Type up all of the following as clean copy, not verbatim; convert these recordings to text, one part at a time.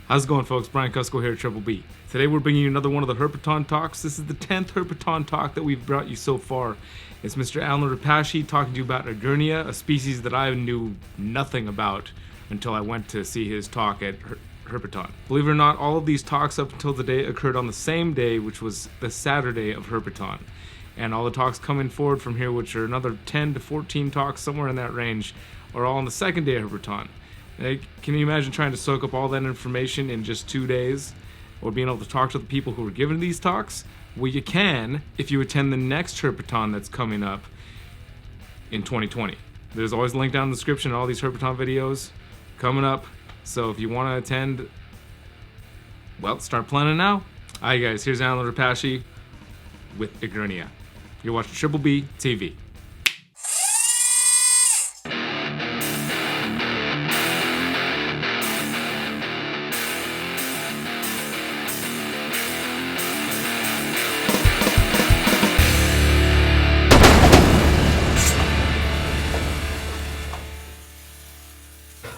How's it going, folks? Brian Cusco here at Triple B. Today we're bringing you another one of the Herpeton talks. This is the 10th Herpeton talk that we've brought you so far. It's Mr. Alan Repashy talking to you about Egernia, a species that I knew nothing about until I went to see his talk at Herpeton. Believe it or not, all of these talks up until today occurred on the same day, which was the Saturday of Herpeton. And all the talks coming forward from here, which are another 10 to 14 talks, somewhere in that range, are all on the second day of Herpeton. Can you imagine trying to soak up all that information in just 2 days? Or being able to talk to the people who were giving these talks? Well, you can if you attend the next Herpeton that's coming up in 2020. There's always a link down in the description, all these Herpeton videos coming up. So if you want to attend, well, start planning now. Alright guys, here's Alan Repashy with Egernia. You're watching Triple B TV.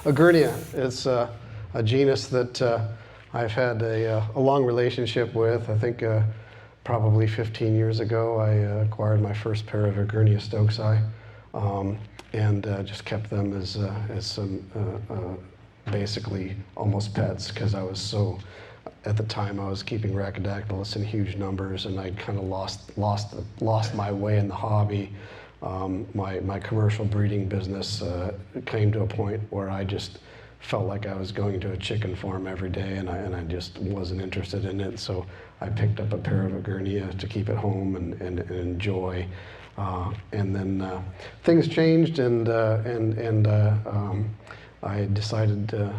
Egernia is a genus that I've had a long relationship with. I think probably 15 years ago I acquired my first pair of Egernia stokesi and just kept them as some basically almost pets, because I was so, at the time I was keeping Rhacodactylus in huge numbers, and I'd kind of lost my way in the hobby. My commercial breeding business came to a point where I just felt like I was going to a chicken farm every day, and I just wasn't interested in it. So I picked up a pair of Egernia to keep at home and enjoy. And then things changed, and I decided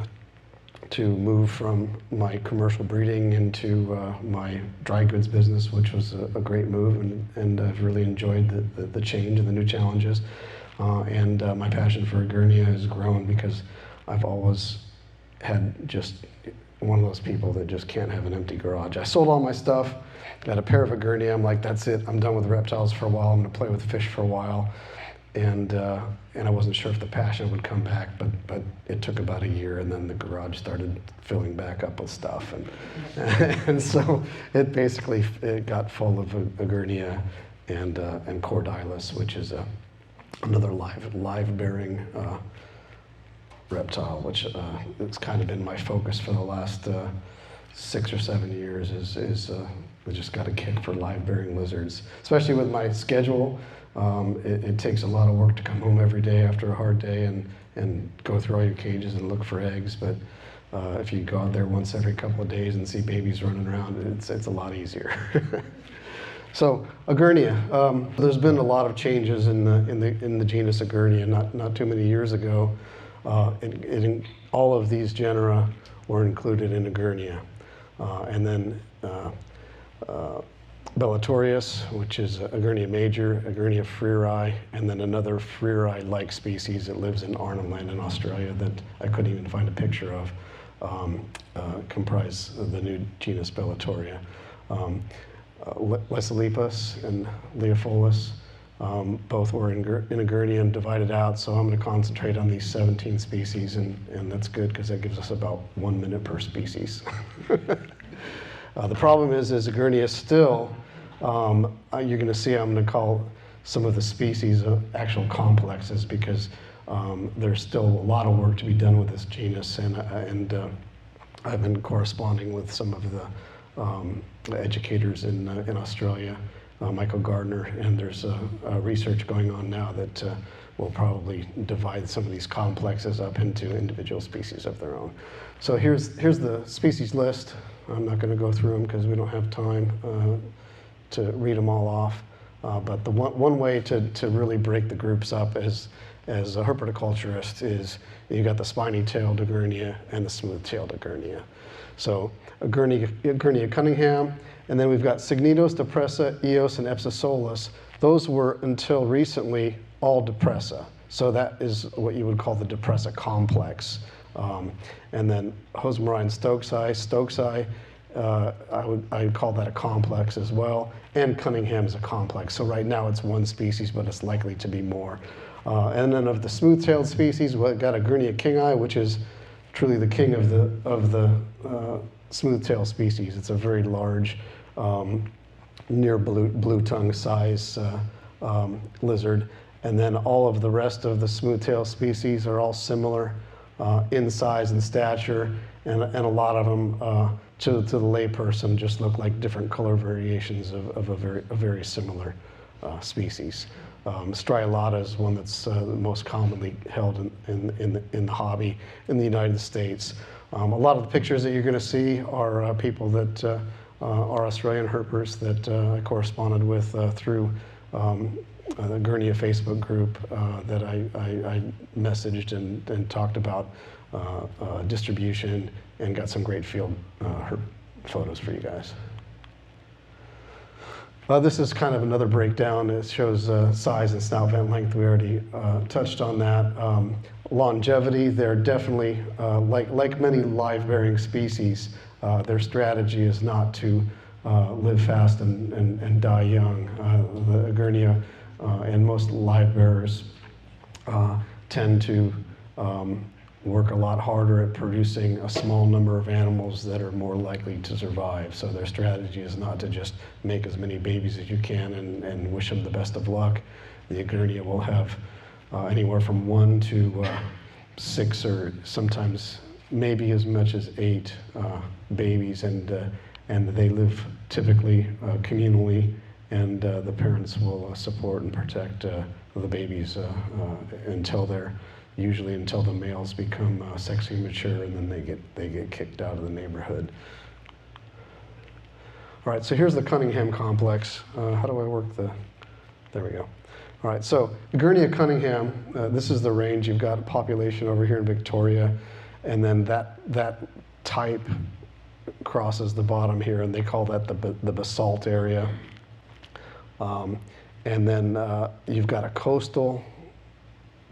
to move from my commercial breeding into my dry goods business, which was a great move, and I've really enjoyed the change and the new challenges. And my passion for Egernia has grown because I've always had just one of those people that just can't have an empty garage. I sold all my stuff, got a pair of Egernia. I'm like, that's it, I'm done with reptiles for a while, I'm gonna play with fish for a while. And I wasn't sure if the passion would come back, but it took about a year, and then the garage started filling back up with stuff, and so it basically got full of Egernia and Cordylus, which is another live-bearing reptile, which it's kind of been my focus for the last 6 or 7 years. I just got a kick for live-bearing lizards, especially with my schedule. It takes a lot of work to come home every day after a hard day and go through all your cages and look for eggs, but if you go out there once every couple of days and see babies running around, it's a lot easier. So Egernia, there's been a lot of changes in the genus Egernia not too many years ago. All of these genera were included in Egernia, and then Bellatorius, which is Egernia major, Egernia freeri, and then another freeri-like species that lives in Arnhem Land in Australia that I couldn't even find a picture of, comprise the new genus Bellatoria. Lesolepus and Leopholus, both were in Egernia and divided out, so I'm going to concentrate on these 17 species, and that's good because that gives us about 1 minute per species. The problem is Egernia still, you're going to see I'm going to call some of the species actual complexes, because there's still a lot of work to be done with this genus, and I've been corresponding with some of the educators in Australia, Michael Gardner, and there's research going on now that will probably divide some of these complexes up into individual species of their own. So here's the species list. I'm not going to go through them because we don't have time to read them all off. But the one way to really break the groups up as a herpetoculturist is you got the spiny-tailed Egernia and the smooth-tailed Egernia. So Egernia Cunningham, and then we've got Signitos, Depressa, Eos, and Epsisolus. Those were until recently all Depressa. So that is what you would call the Depressa complex. And then Hosmeri and Stokesi, I would call that a complex as well, and Cunningham is a complex. So right now it's one species, but it's likely to be more. And then of the smooth-tailed species, we've got Egernia kingi, which is truly the king of the smooth-tail species. It's a very large, near blue tongue size lizard. And then all of the rest of the smooth-tail species are all similar in size and stature, and a lot of them, to the layperson, just look like different color variations of a very similar species. Striolata is one that's most commonly held in the hobby in the United States. A lot of the pictures that you're going to see are people that are Australian herpers that I corresponded with through the Egernia Facebook group that I messaged and talked about distribution, and got some great field herp photos for you guys. This is kind of another breakdown. It shows size and snout vent length. We already touched on that. Longevity, they're definitely, like many live-bearing species, their strategy is not to live fast and die young. The Egernia and most live bearers tend to work a lot harder at producing a small number of animals that are more likely to survive. So their strategy is not to just make as many babies as you can and wish them the best of luck. The Egernia will have anywhere from 1 to 6, or sometimes maybe as much as 8 babies, and they live typically communally, and the parents will support and protect the babies usually until the males become sexually mature, and then they get kicked out of the neighborhood. All right, so here's the Cunningham complex. How do I work there we go. All right, so Egernia Cunningham, this is the range. You've got a population over here in Victoria, and then that type crosses the bottom here, and they call that the basalt area. And then you've got a coastal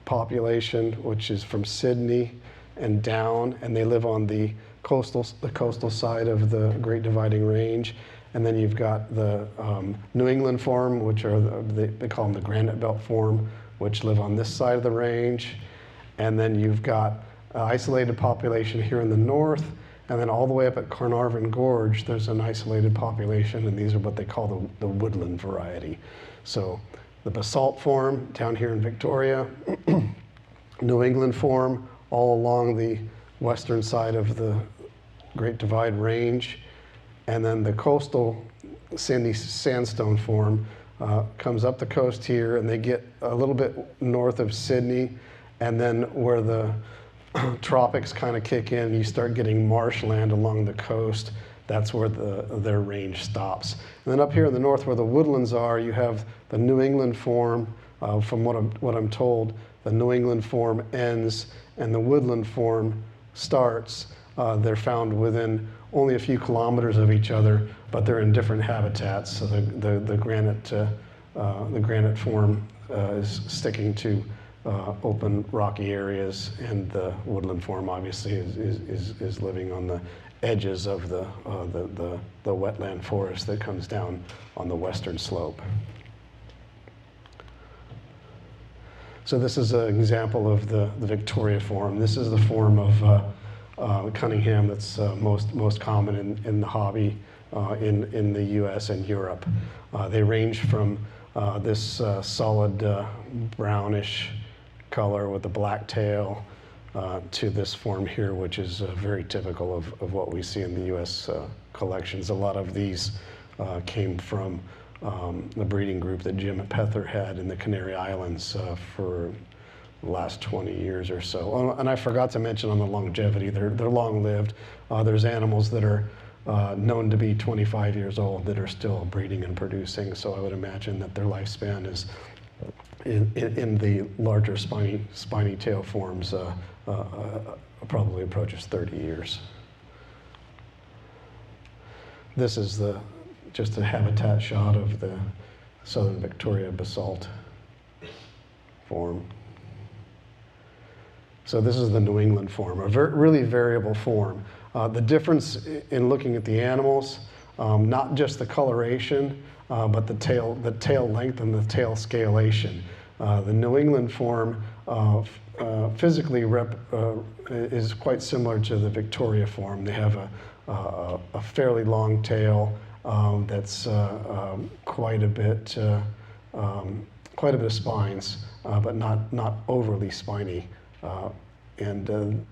population, which is from Sydney and down, and they live on the coastal side of the Great Dividing Range. And then you've got the New England form, which are they call them the Granite Belt form, which live on this side of the range. And then you've got an isolated population here in the north, and then all the way up at Carnarvon Gorge, there's an isolated population, and these are what they call the woodland variety. So the basalt form down here in Victoria, New England form all along the western side of the Great Divide Range, and then the coastal sandy sandstone form comes up the coast here, and they get a little bit north of Sydney, and then where the tropics kind of kick in, you start getting marshland along the coast. That's where their range stops. And then up here in the north where the woodlands are, you have the New England form. From what I'm told, the New England form ends and the woodland form starts. They're found within only a few kilometers of each other, but they're in different habitats. So the granite form is sticking to open rocky areas, and the woodland form obviously is living on the edges of the wetland forest that comes down on the western slope. So this is an example of the Victoria form. This is the form of Cunningham that's most common in the hobby in the US and Europe. They range from this solid brownish color with a black tail to this form here, which is very typical of what we see in the US collections. A lot of these came from the breeding group that Jim Pether had in the Canary Islands for the last 20 years or so. Oh, and I forgot to mention on the longevity, they're long-lived. There's animals that are known to be 25 years old that are still breeding and producing, so I would imagine that their lifespan is in the larger spiny tail forms probably approaches 30 years. This is just a habitat shot of the southern Victoria basalt form. So this is the New England form, a really variable form. The difference in looking at the animals, not just the coloration, but the tail length and the tail scalation. The New England form physically is quite similar to the Victoria form. They have a fairly long tail that's quite a bit of spines, but not overly spiny. And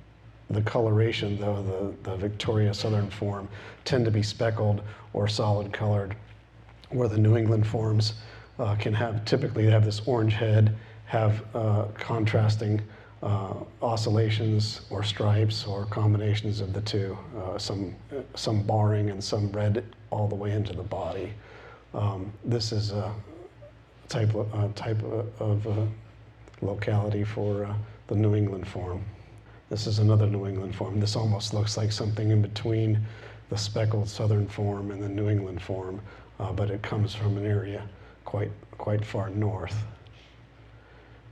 the coloration, though, the Victoria Southern form tend to be speckled or solid colored, where the New England forms typically have this orange head, have contrasting oscillations or stripes or combinations of the two, some barring and some red all the way into the body. This is a type of locality for the New England form. This is another New England form. This almost looks like something in between the speckled Southern form and the New England form, but it comes from an area quite far north.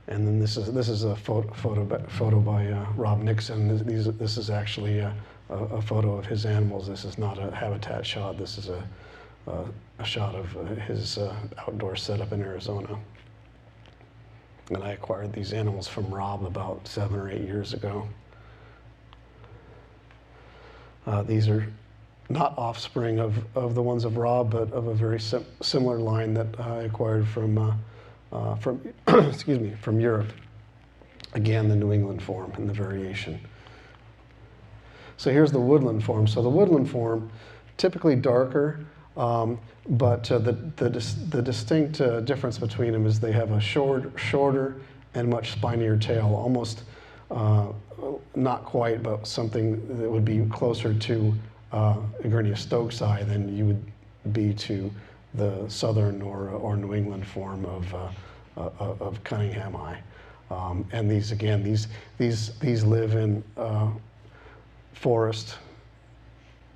And then this is a photo by Rob Nixon. This is actually a photo of his animals. This is not a habitat shot. This is a shot of his outdoor setup in Arizona. And I acquired these animals from Rob about 7 or 8 years ago. These are not offspring of the ones of Rob, but of a very similar line that I acquired from excuse me, from Europe. Again, the New England form and the variation. So here's the woodland form. So the woodland form, typically darker, but the distinct difference between them is they have a shorter and much spinier tail, almost not quite, but something that would be closer to Egernia stokesi than you would be to the southern or New England form of Cunninghami. And these live in forest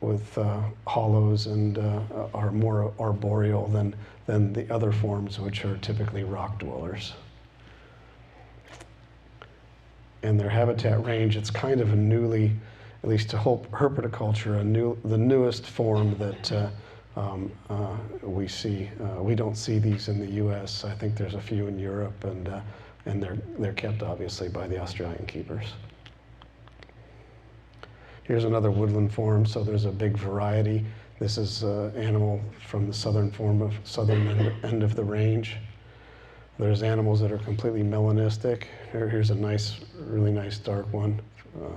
with hollows and are more arboreal than the other forms, which are typically rock dwellers. And their habitat range, it's kind of a newly, at least to herpetoculture, the newest form that we see. We don't see these in the U.S. I think there's a few in Europe, and they're kept obviously by the Australian keepers. Here's another woodland form. So there's a big variety. This is an animal from the southern end of the range. There's animals that are completely melanistic. Here's a really nice dark one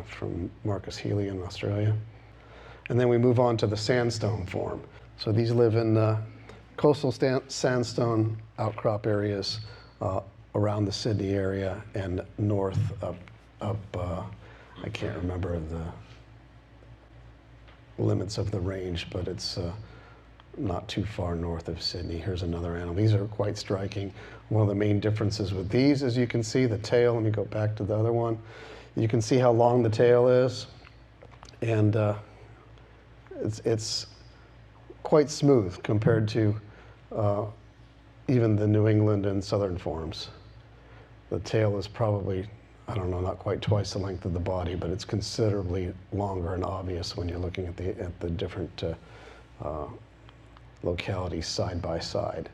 from Marcus Healy in Australia. And then we move on to the sandstone form. So these live in coastal sandstone outcrop areas around the Sydney area and north up I can't remember the limits of the range, but it's not too far north of Sydney. Here's another animal. These are quite striking. One of the main differences with these, as you can see, the tail, let me go back to the other one. You can see how long the tail is, and it's quite smooth compared to even the New England and southern forms. The tail is probably, I don't know, not quite twice the length of the body, but it's considerably longer and obvious when you're looking at the different localities side by side.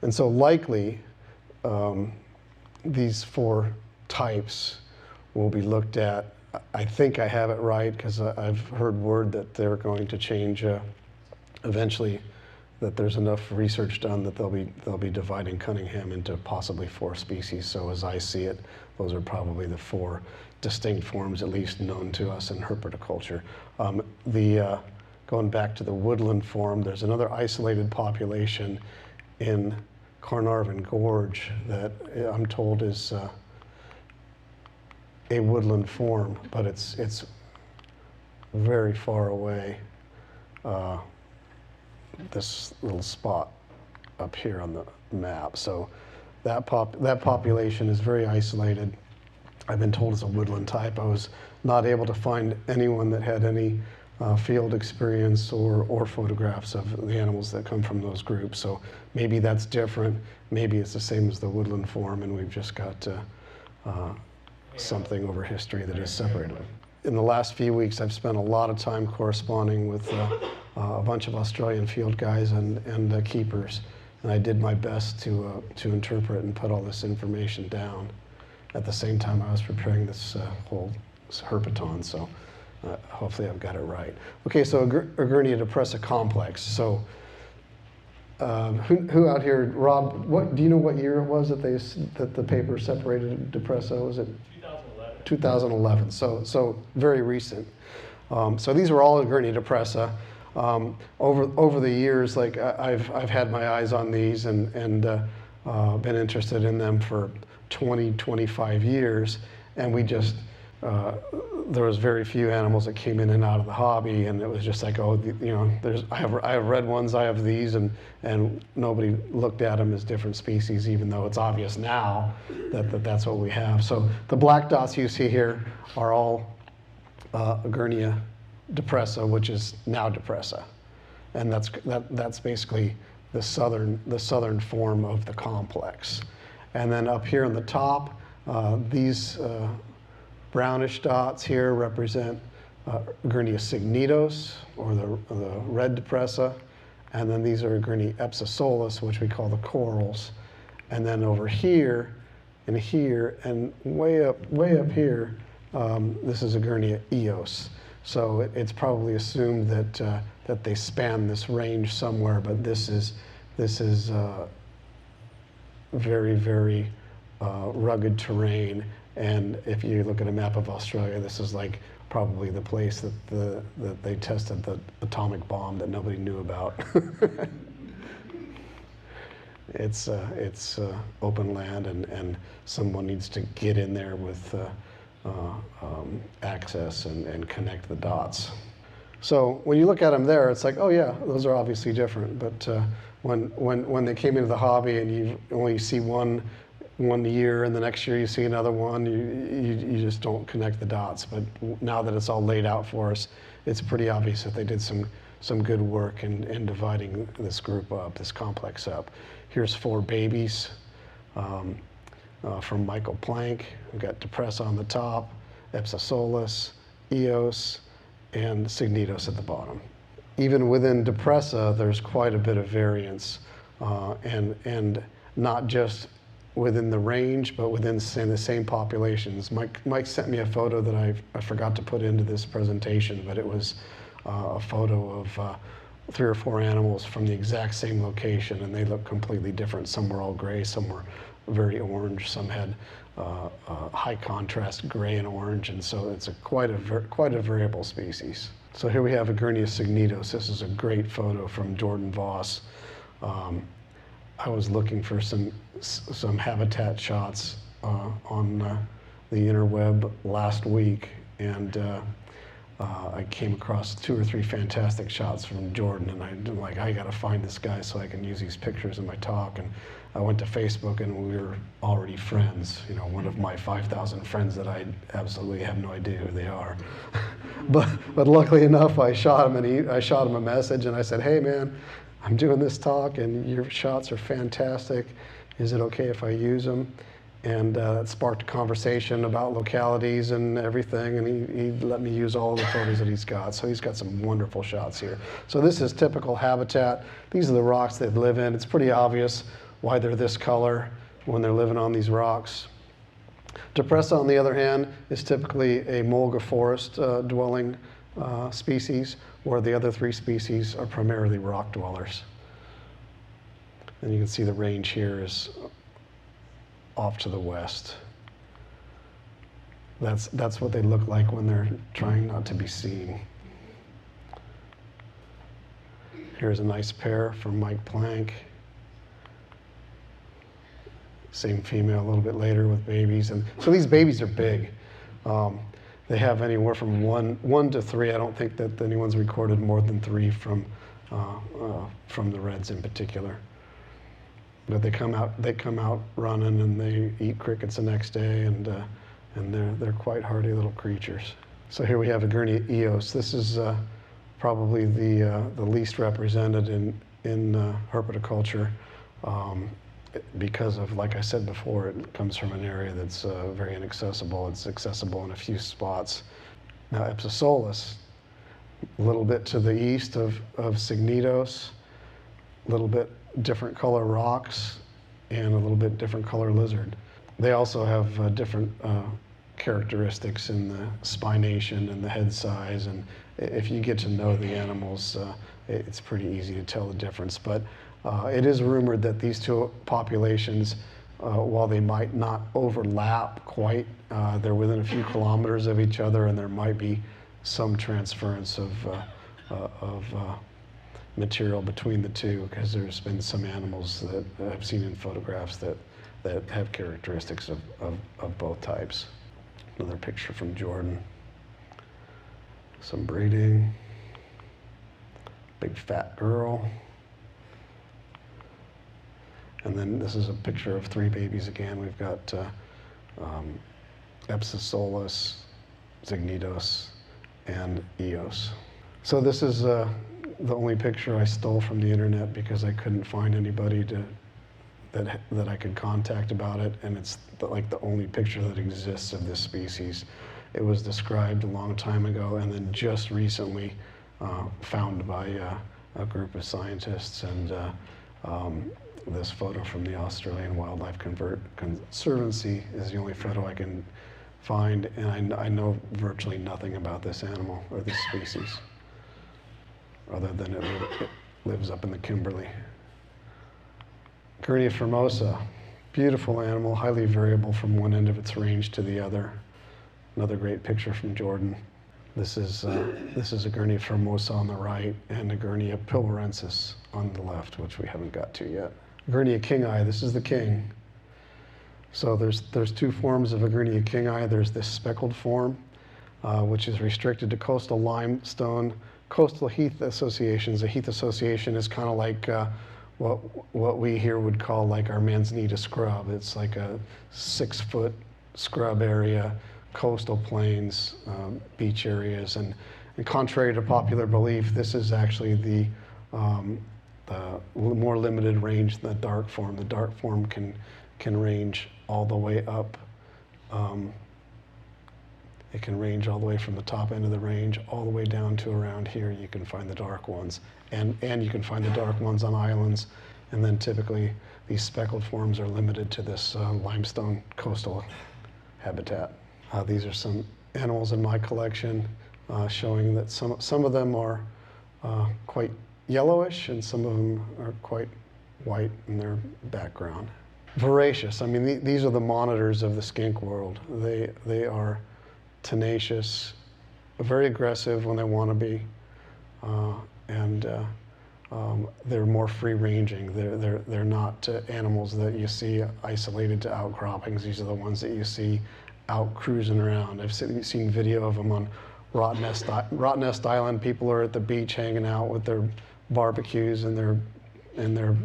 And so likely these 4 types will be looked at. I think I have it right because I've heard word that they're going to change eventually, that there's enough research done that they'll be dividing Cunningham into possibly 4 species. So as I see it, those are probably the 4 distinct forms, at least known to us in herpetoculture. Going back to the woodland form, there's another isolated population in Carnarvon Gorge that I'm told is a woodland form, but it's very far away. This little spot up here on the map. So that population is very isolated. I've been told it's a woodland type. I was not able to find anyone that had any field experience or photographs of the animals that come from those groups. So maybe that's different. Maybe it's the same as the woodland form, and we've just got something over history that is separated. In the last few weeks, I've spent a lot of time corresponding with a bunch of Australian field guys and keepers, and I did my best to interpret and put all this information down. at the same time I was preparing this whole herpeton, so hopefully I've got it right. Okay, so Egernia depressa complex. So who out here, Rob, do you know what year it was that the paper separated depressa? Was it 2011? 2011, so very recent. So these were all Egernia depressa. Over the years, like I've had my eyes on these and been interested in them for 25 years, and we just there was very few animals that came in and out of the hobby, and it was just like, oh, you know, I have red ones, I have these, and nobody looked at them as different species, even though it's obvious now that's what we have. So the black dots you see here are all Egernia depressa, which is now depressa, and that's basically the southern form of the complex. And then up here on the top, these brownish dots here represent Egernia signitos, or the red depressa, and then these are Egernia epsisolis, which we call the corals. And then over here, and here, and way up here, this is Egernia eos. So it's probably assumed that they span this range somewhere, but this is very, very rugged terrain. And if you look at a map of Australia, this is like probably the place that they tested the atomic bomb that nobody knew about. It's open land, and someone needs to get in there with access and connect the dots. So when you look at them there, it's like, oh yeah, those are obviously different. But when they came into the hobby and you only see one year, and the next year you see another one, you just don't connect the dots. But now that it's all laid out for us, it's pretty obvious that they did some good work in dividing this group up, this complex up. Here's 4 babies from Michael Planck. We've got depressa on the top, epsisolis, eos, and signitos at the bottom. Even within depressa, there's quite a bit of variance, and not just within the range, but within the same populations. Mike sent me a photo that I forgot to put into this presentation, but it was a photo of 3 or 4 animals from the exact same location, and they look completely different. Some were all gray, some were very orange, some had high contrast gray and orange, and so it's quite a variable species. So here we have Egernia signitos. This is a great photo from Jordan Voss. I was looking for some habitat shots on the interweb last week, and I came across 2 or 3 fantastic shots from Jordan, and I'm like, I gotta find this guy so I can use these pictures in my talk. And I went to Facebook, and we were already friends. You know, one of my 5,000 friends that I absolutely have no idea who they are. but luckily enough, I shot him, and I shot him a message, and I said, hey man, I'm doing this talk, and your shots are fantastic. Is it okay if I use them? And it sparked a conversation about localities and everything, and he let me use all the photos that he's got. So he's got some wonderful shots here. So this is typical habitat. These are the rocks they live in. It's pretty obvious why they're this color when they're living on these rocks. Depressa, on the other hand, is typically a mulga forest dwelling species, where the other 3 species are primarily rock dwellers. And you can see the range here is off to the west. That's what they look like when they're trying not to be seen. Here's a nice pair from Mike Planck. Same female a little bit later with babies. And so these babies are big. They have anywhere from one to 3. I don't think that anyone's recorded more than 3 from the reds in particular. But they come out running, and they eat crickets the next day, and they're quite hardy little creatures. So here we have Egernia eos. This is probably the least represented in herpetoculture, because of, like I said before, it comes from an area that's very inaccessible. It's accessible in a few spots. Now epsisolis, a little bit to the east of signitos, a little bit different color rocks, and a little bit different color lizard. They also have different characteristics in the spination and the head size, and if you get to know the animals, it's pretty easy to tell the difference. But it is rumored that these two populations, while they might not overlap quite, they're within a few kilometers of each other, and there might be some transference of material between the two, because there's been some animals that I've seen in photographs that have characteristics of both types. Another picture from Jordan. Some breeding. Big fat girl. And then this is a picture of 3 babies again. We've got Epsisolus, Zignidos, and Eos. So this is the only picture I stole from the internet because I couldn't find anybody that I could contact about it, and it's like the only picture that exists of this species. It was described a long time ago and then just recently found by a group of scientists, and this photo from the Australian Wildlife Conservancy is the only photo I can find, and I know virtually nothing about this animal or this species other than it lives up in the Kimberley. Egernia formosa, beautiful animal, highly variable from one end of its range to the other. Another great picture from Jordan. This is Egernia formosa on the right and Egernia pilbarensis on the left, which we haven't got to yet. Egernia kingi, this is the king. So there's 2 forms of Egernia kingi. There's this speckled form, which is restricted to coastal limestone, coastal heath associations. A heath association is kind of like what we here would call like our manzanita scrub. It's like a 6-foot scrub area, coastal plains, beach areas, and contrary to popular belief, this is actually the more limited range than the dark form. The dark form can range all the way up. It can range all the way from the top end of the range all the way down to around here. You can find the dark ones, and you can find the dark ones on islands, and then typically these speckled forms are limited to this limestone coastal habitat. These are some animals in my collection showing that some of them are quite yellowish and some of them are quite white in their background. Voracious, I mean, these are the monitors of the skink world. They are tenacious, very aggressive when they want to be, and they're more free-ranging. They're not animals that you see isolated to outcroppings. These are the ones that you see out cruising around. I've seen video of them on Rottnest Island. People are at the beach hanging out with their barbecues and their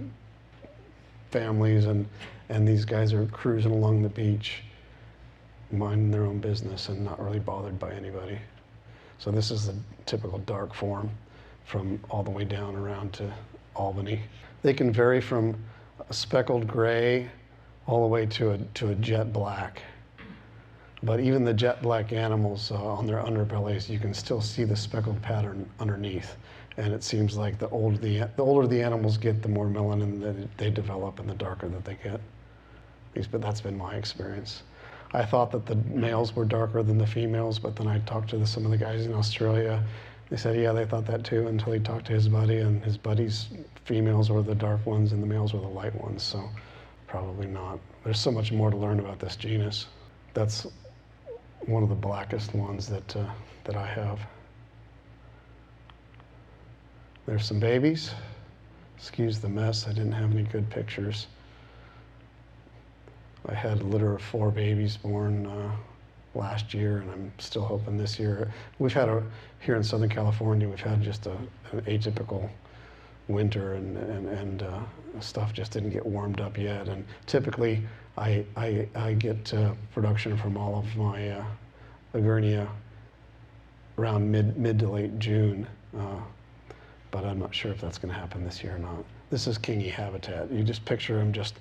families, and these guys are cruising along the beach, minding their own business and not really bothered by anybody. So this is the typical dark form from all the way down around to Albany. They can vary from a speckled gray all the way to a jet black. But even the jet black animals on their underbellies, you can still see the speckled pattern underneath. And it seems like the older the animals get, the more melanin that they develop and the darker that they get. But that's been my experience. I thought that the males were darker than the females, but then I talked to some of the guys in Australia. They said, yeah, they thought that too, until he talked to his buddy, and his buddy's females were the dark ones and the males were the light ones, so probably not. There's so much more to learn about this genus. That's one of the blackest ones that I have. There's some babies. Excuse the mess, I didn't have any good pictures. I had a litter of 4 babies born last year, and I'm still hoping this year. We've had here in Southern California, we've had just an atypical winter, and stuff just didn't get warmed up yet. And typically, I get production from all of my Egernia around mid to late June, but I'm not sure if that's going to happen this year or not. This is kingy habitat. You just picture them just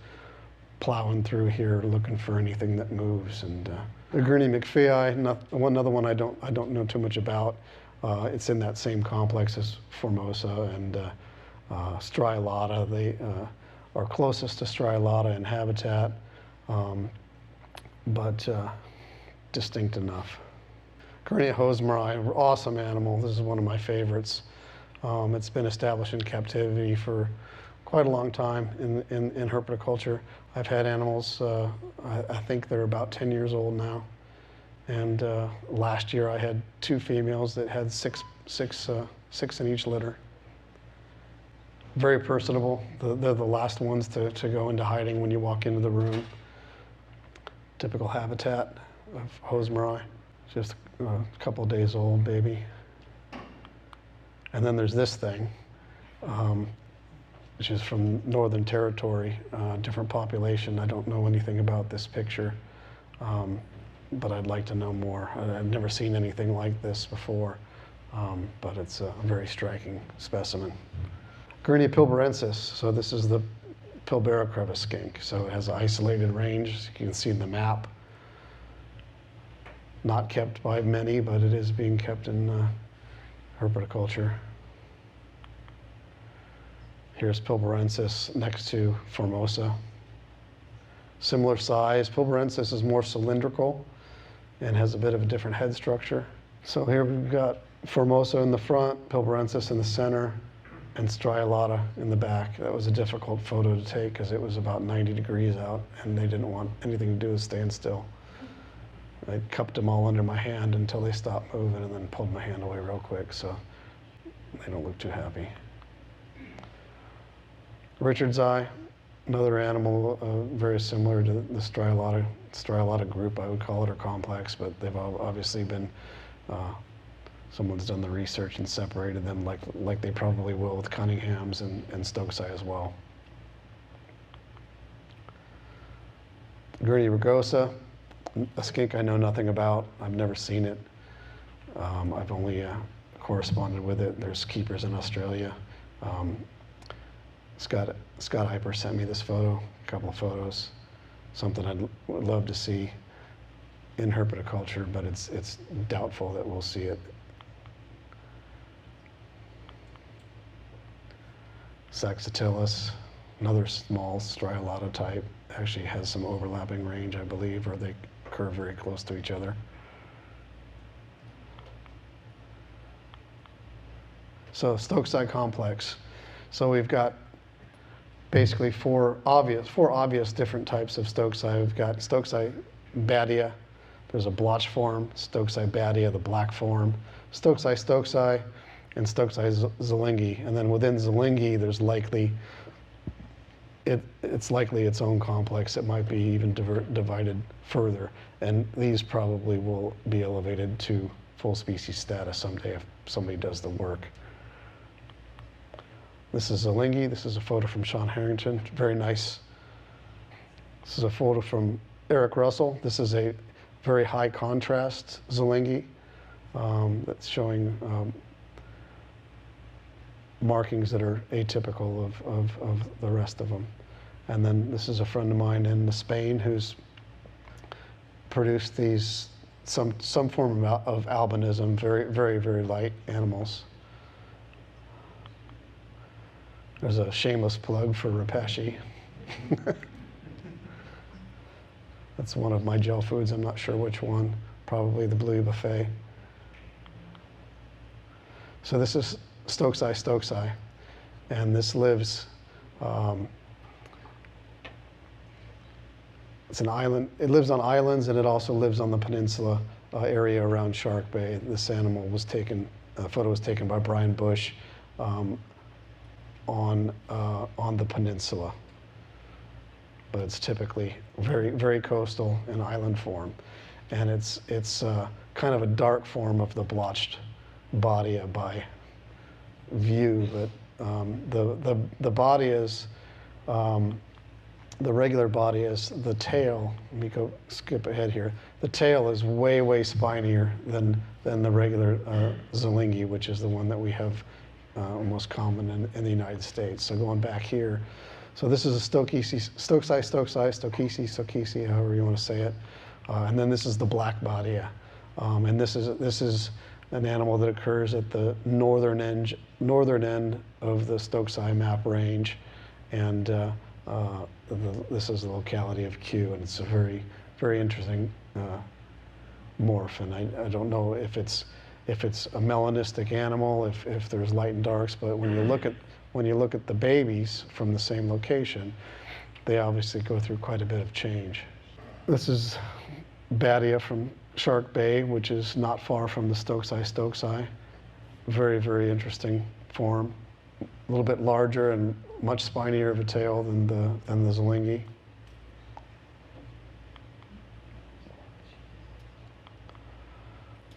plowing through here, looking for anything that moves. And Egernia mcphee, another one I don't know too much about. It's in that same complex as Formosa and Striolata. They are closest to Striolata in habitat. but distinct enough. Egernia hosmeri, awesome animal. This is one of my favorites. It's been established in captivity for quite a long time in herpetoculture. I've had animals, I think they're about 10 years old now. And last year I had 2 females that had six in each litter. Very personable. They're the last ones to go into hiding when you walk into the room. Typical habitat of hosmeri. Just a couple of days old baby. And then there's this thing, which is from Northern Territory, different population. I don't know anything about this picture, but I'd like to know more. I've never seen anything like this before, but it's a very striking specimen. Egernia pilbarensis, so this is the Pilbara crevice skink. So it has an isolated range, as you can see in the map. Not kept by many, but it is being kept in herpetoculture. Here's pilbarensis next to Formosa. Similar size. Pilbarensis is more cylindrical and has a bit of a different head structure. So here we've got Formosa in the front, pilbarensis in the center, and striolata in the back. That was a difficult photo to take because it was about 90 degrees out and they didn't want anything to do with staying still. I cupped them all under my hand until they stopped moving and then pulled my hand away real quick, so they don't look too happy. Richard's eye, another animal very similar to the striolata group, I would call it, or complex, but they've obviously been, someone's done the research and separated them like they probably will with Cunningham's and Stokes's eye as well. Egernia rugosa, a skink I know nothing about. I've never seen it. I've only corresponded with it. There's keepers in Australia. Scott Hyper sent me this photo, a couple of photos, something would love to see in herpetoculture, but it's doubtful that we'll see it. Saxatilis, another small striolata type, actually has some overlapping range, I believe, or they curve very close to each other. So Stokes's eye complex. So we've got basically four obvious different types of Stokes's eye. We've got Stokes's eye badia. There's a blotch form, Stokes's eye badia, the black form, Stokes's eye, and Stokes's eye zelingi. And then within zelingi, there's likely it's likely its own complex. It might be even divided further. And these probably will be elevated to full species status someday if somebody does the work. This is zelingi. This is a photo from Sean Harrington. Very nice. This is a photo from Eric Russell. This is a very high contrast zelingi that's showing markings that are atypical of the rest of them. And then this is a friend of mine in Spain who's produced these, some form of albinism, very light animals. There's a shameless plug for Repashy. That's one of my gel foods. I'm not sure which one. Probably the Blue Buffet. So this is Stokes's eye. And this lives, it's an island. It lives on islands and it also lives on the peninsula area around Shark Bay. This animal was taken, a photo was taken by Brian Bush on the peninsula. But it's typically very coastal in island form. And it's kind of a dark form of the blotched badia by view, but the body is, the regular body is the tail. Let me skip ahead here. The tail is way spinier than the regular zelingi, which is the one that we have most common in the United States. So going back here, so this is a Stokes's eye, however you want to say it. And then this is the black badia. And this is an animal that occurs at the northern end of the Stokes's eye map range. And this is the locality of Kew, and it's a very very interesting morph, and I don't know if it's a melanistic animal, if there's light and darks, but when you look at the babies from the same location, they obviously go through quite a bit of change. This is Badia from Shark Bay, which is not far from the stokesi. Very, very interesting form. A little bit larger and much spinier of a tail than the Zolinghi.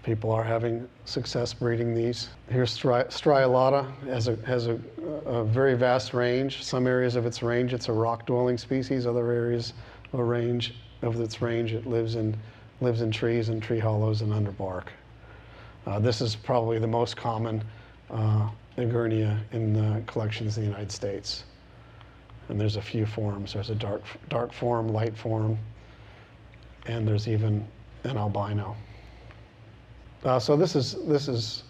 People are having success breeding these. Here's Striolata, has a very vast range. Some areas of its range, it's a rock-dwelling species. Other areas of its range, it lives in trees and tree hollows and under bark. This is probably the most common Egernia in the collections in the United States. And there's a few forms. There's a dark form, light form, and there's even an albino. So this is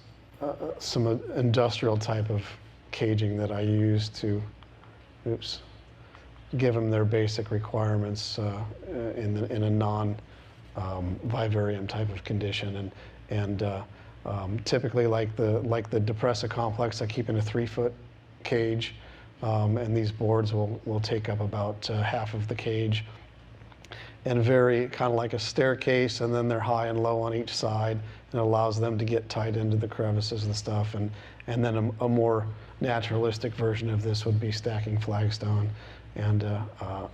some industrial type of caging that I use to, give them their basic requirements in a non-vivarium type of condition, and typically like the Depressa complex, I keep in a 3-foot cage, and these boards will take up about half of the cage, and vary kind of like a staircase, and then they're high and low on each side, and it allows them to get tight into the crevices and stuff. And then a more naturalistic version of this would be stacking flagstone, and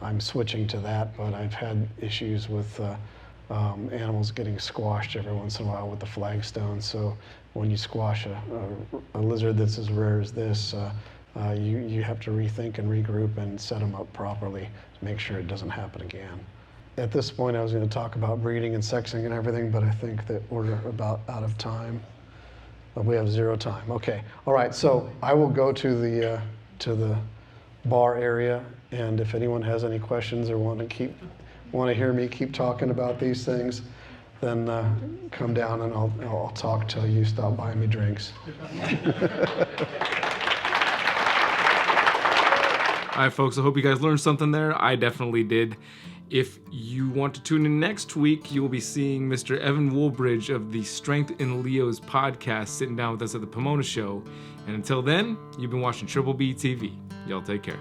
I'm switching to that, but I've had issues with animals getting squashed every once in a while with the flagstone. So when you squash a lizard that's as rare as this, you have to rethink and regroup and set them up properly to make sure it doesn't happen again. At this point, I was going to talk about breeding and sexing and everything, but I think that we're about out of time. We have 0 time. Okay. All right. So I will go to the bar area, and if anyone has any questions or want to hear me keep talking about these things, then come down and I'll talk till you stop buying me drinks. All right, folks, I hope you guys learned something there. I definitely did. If you want to tune in next week, you will be seeing Mr. Evan Woolbridge of the Strength in Leos podcast sitting down with us at the Pomona Show. And until then, you've been watching Triple B TV. Y'all take care.